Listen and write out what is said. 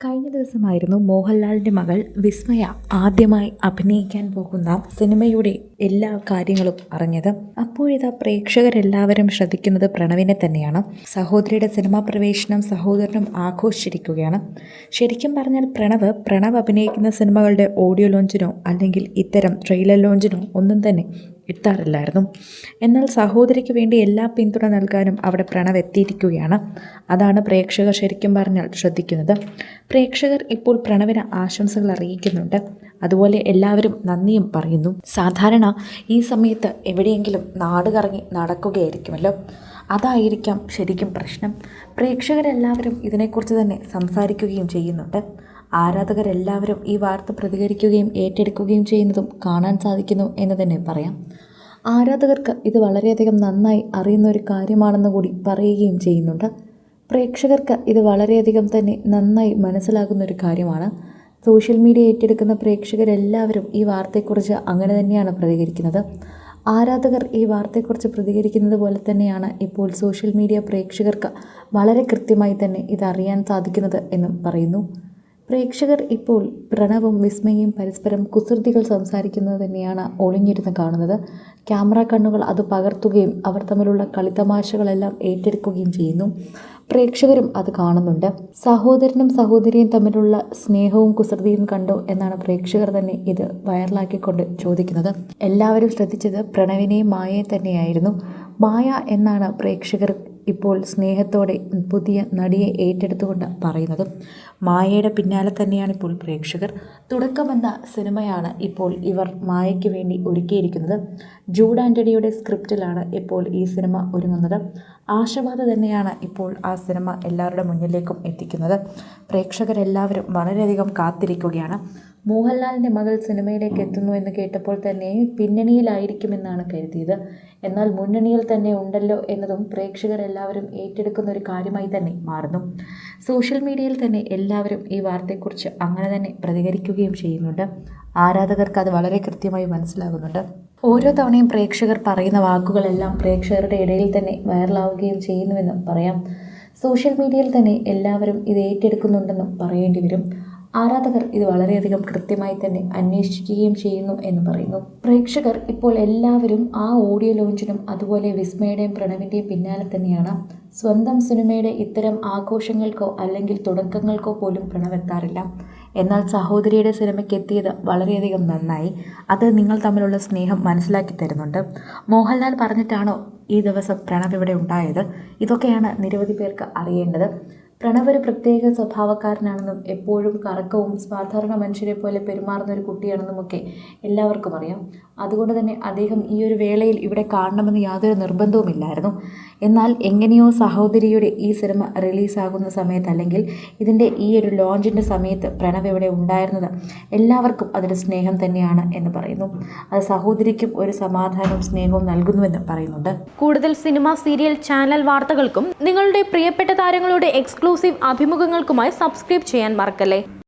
കഴിഞ്ഞ ദിവസമായിരുന്നു മോഹൻലാലിൻ്റെ മകൾ വിസ്മയ ആദ്യമായി അഭിനയിക്കാൻ പോകുന്ന സിനിമയുടെ എല്ലാ കാര്യങ്ങളും അറിഞ്ഞത്. അപ്പോഴിതാ പ്രേക്ഷകരെല്ലാവരും ശ്രദ്ധിക്കുന്നത് പ്രണവിനെ തന്നെയാണ്. സഹോദരിയുടെ സിനിമാ പ്രവേശനം സഹോദരനും ആഘോഷിച്ചിരിക്കുകയാണ്. ശരിക്കും പറഞ്ഞാൽ പ്രണവ് അഭിനയിക്കുന്ന സിനിമകളുടെ ഓഡിയോ ലോഞ്ചിനോ അല്ലെങ്കിൽ ഇത്തരം ട്രെയിലർ ലോഞ്ചിനോ ഒന്നും തന്നെ എത്താറില്ലായിരുന്നു. എന്നാൽ സഹോദരിക്ക് വേണ്ടി എല്ലാ പിന്തുണ നൽകാനും അവിടെ പ്രണവ് എത്തിയിരിക്കുകയാണ്. അതാണ് പ്രേക്ഷകർ ശരിക്കും പറഞ്ഞാൽ ശ്രദ്ധിക്കുന്നത്. പ്രേക്ഷകർ ഇപ്പോൾ പ്രണവിന് ആശംസകൾ അറിയിക്കുന്നുണ്ട്. അതുപോലെ എല്ലാവരും നന്ദിയും പറയുന്നു. സാധാരണ ഈ സമയത്ത് എവിടെയെങ്കിലും നാട് കറങ്ങി നടക്കുകയായിരിക്കുമല്ലോ. അതായിരിക്കാം ശരിക്കും പ്രശ്നം. പ്രേക്ഷകരെല്ലാവരും ഇതിനെക്കുറിച്ച് തന്നെ സംസാരിക്കുകയും ചെയ്യുന്നുണ്ട്. ആരാധകരെല്ലാവരും ഈ വാർത്ത പ്രതികരിക്കുകയും ഏറ്റെടുക്കുകയും ചെയ്യുന്നതും കാണാൻ സാധിക്കുന്നു എന്ന് തന്നെ പറയാം. ആരാധകർക്ക് ഇത് വളരെയധികം നന്നായി അറിയുന്ന ഒരു കാര്യമാണെന്ന് കൂടി പറയുകയും ചെയ്യുന്നുണ്ട്. പ്രേക്ഷകർക്ക് ഇത് വളരെയധികം തന്നെ നന്നായി മനസ്സിലാകുന്ന ഒരു കാര്യമാണ്. സോഷ്യൽ മീഡിയ ഏറ്റെടുക്കുന്ന പ്രേക്ഷകരെല്ലാവരും ഈ വാർത്തയെക്കുറിച്ച് അങ്ങനെ തന്നെയാണ് പ്രതികരിക്കുന്നത്. ആരാധകർ ഈ വാർത്തയെക്കുറിച്ച് പ്രതികരിക്കുന്നത് പോലെ തന്നെയാണ് ഇപ്പോൾ സോഷ്യൽ മീഡിയ പ്രേക്ഷകർക്ക് വളരെ കൃത്യമായി തന്നെ ഇതറിയാൻ സാധിക്കുന്നത് എന്നും പറയുന്നു. പ്രേക്ഷകർ ഇപ്പോൾ പ്രണവും വിസ്മയും പരസ്പരം കുസൃതികൾ സംസാരിക്കുന്നത് തന്നെയാണ് ഒളിഞ്ഞിരുന്ന് കാണുന്നത്. ക്യാമറ കണ്ണുകൾ അത് പകർത്തുകയും അവർ തമ്മിലുള്ള കളിത്തമാശകളെല്ലാം ഏറ്റെടുക്കുകയും ചെയ്യുന്നു. പ്രേക്ഷകരും അത് കാണുന്നുണ്ട്. സഹോദരനും സഹോദരിയും തമ്മിലുള്ള സ്നേഹവും കുസൃതിയും കണ്ടോ എന്നാണ് പ്രേക്ഷകർ തന്നെ ഇത് വൈറലാക്കിക്കൊണ്ട് ചോദിക്കുന്നത്. എല്ലാവരും ശ്രദ്ധിച്ചത് പ്രണവിനെയും മായയെ തന്നെയായിരുന്നു. മായ എന്നാണ് പ്രേക്ഷകർ ഇപ്പോൾ സ്നേഹത്തോടെ പുതിയ നടിയെ ഏറ്റെടുത്തുകൊണ്ട് പറയുന്നത്. മായയുടെ പിന്നാലെ തന്നെയാണ് ഇപ്പോൾ പ്രേക്ഷകർ. തുടക്കമെന്ന സിനിമയാണ് ഇപ്പോൾ ഇവർ മായയ്ക്ക് വേണ്ടി ഒരുക്കിയിരിക്കുന്നത്. ജൂഡ് ആൻ്റണിയുടെ സ്ക്രിപ്റ്റിലാണ് ഇപ്പോൾ ഈ സിനിമ ഒരുങ്ങുന്നത്. ആശാവാദ തന്നെയാണ് ഇപ്പോൾ ആ സിനിമ എല്ലാവരുടെ മുന്നിലേക്കും എത്തിക്കുന്നത്. പ്രേക്ഷകരെല്ലാവരും വളരെയധികം കാത്തിരിക്കുകയാണ്. മോഹൻലാലിൻ്റെ മകൾ സിനിമയിലേക്ക് എത്തുന്നു എന്ന് കേട്ടപ്പോൾ തന്നെ പിന്നണിയിലായിരിക്കുമെന്നാണ് കരുതിയത്. എന്നാൽ മുന്നണിയിൽ തന്നെ ഉണ്ടല്ലോ എന്നതും പ്രേക്ഷകരെല്ലാവരും ഏറ്റെടുക്കുന്ന ഒരു കാര്യമായി തന്നെ മാറുന്നു. സോഷ്യൽ മീഡിയയിൽ തന്നെ എല്ലാവരും ഈ വാർത്തയെക്കുറിച്ച് അങ്ങനെ തന്നെ പ്രതികരിക്കുകയും ചെയ്യുന്നുണ്ട്. ആരാധകർക്ക് അത് വളരെ കൃത്യമായി മനസ്സിലാകുന്നുണ്ട്. ഓരോ തവണയും പ്രേക്ഷകർ പറയുന്ന വാക്കുകളെല്ലാം പ്രേക്ഷകരുടെ ഇടയിൽ തന്നെ വൈറലാവുകയും ചെയ്യുന്നുവെന്നും പറയാം. സോഷ്യൽ മീഡിയയിൽ തന്നെ എല്ലാവരും ഇത് ഏറ്റെടുക്കുന്നുണ്ടെന്നും പറയേണ്ടി വരും. ആരാധകർ ഇത് വളരെയധികം കൃത്യമായി തന്നെ അന്വേഷിക്കുകയും ചെയ്യുന്നു എന്ന് പറയുന്നു. പ്രേക്ഷകർ ഇപ്പോൾ എല്ലാവരും ആ ഓഡിയോ ലോഞ്ചിനും അതുപോലെ വിസ്മയുടെയും പ്രണവിൻ്റെയും പിന്നാലെ തന്നെയാണ്. സ്വന്തം സിനിമയുടെ ഇത്തരം ആഘോഷങ്ങൾക്കോ അല്ലെങ്കിൽ തുടക്കങ്ങൾക്കോ പോലും പ്രണവ് എത്താറില്ല. എന്നാൽ സഹോദരിയുടെ സിനിമയ്ക്ക് എത്തിയത് വളരെയധികം നന്നായി. അത് നിങ്ങൾ തമ്മിലുള്ള സ്നേഹം മനസ്സിലാക്കി തരുന്നുണ്ട്. മോഹൻലാൽ പറഞ്ഞിട്ടാണോ ഈ ദിവസം പ്രണവ് ഇവിടെ ഉണ്ടായത്? ഇതൊക്കെയാണ് നിരവധി പേർക്ക് അറിയേണ്ടത്. പ്രണവ് ഒരു പ്രത്യേക സ്വഭാവക്കാരനാണെന്നും എപ്പോഴും കറക്കവും സാധാരണ മനുഷ്യരെ പോലെ പെരുമാറുന്ന ഒരു കുട്ടിയാണെന്നുമൊക്കെ എല്ലാവർക്കും അറിയാം. അതുകൊണ്ട് തന്നെ അദ്ദേഹം ഈ ഒരു വേളയിൽ ഇവിടെ കാണണമെന്ന് യാതൊരു നിർബന്ധവുമില്ലായിരുന്നു. എന്നാൽ എങ്ങനെയോ സഹോദരിയുടെ ഈ സിനിമ റിലീസാകുന്ന സമയത്ത് അല്ലെങ്കിൽ ഇതിൻ്റെ ഈ ഒരു ലോഞ്ചിൻ്റെ സമയത്ത് പ്രണവ് ഇവിടെ ഉണ്ടായിരുന്നത് എല്ലാവർക്കും അതൊരു സ്നേഹം തന്നെയാണ് എന്ന് പറയുന്നു. അത് സഹോദരിക്കും ഒരു സമാധാനവും സ്നേഹവും നൽകുന്നുവെന്ന് പറയുന്നുണ്ട്. കൂടുതൽ സിനിമ, സീരിയൽ, ചാനൽ വാർത്തകൾക്കും നിങ്ങളുടെ പ്രിയപ്പെട്ട താരങ്ങളുടെ എക്സ്ക്ലൂസീവ് അഭിമുഖങ്ങൾക്കുമായി സബ്സ്ക്രൈബ് ചെയ്യാൻ മറക്കല്ലേ.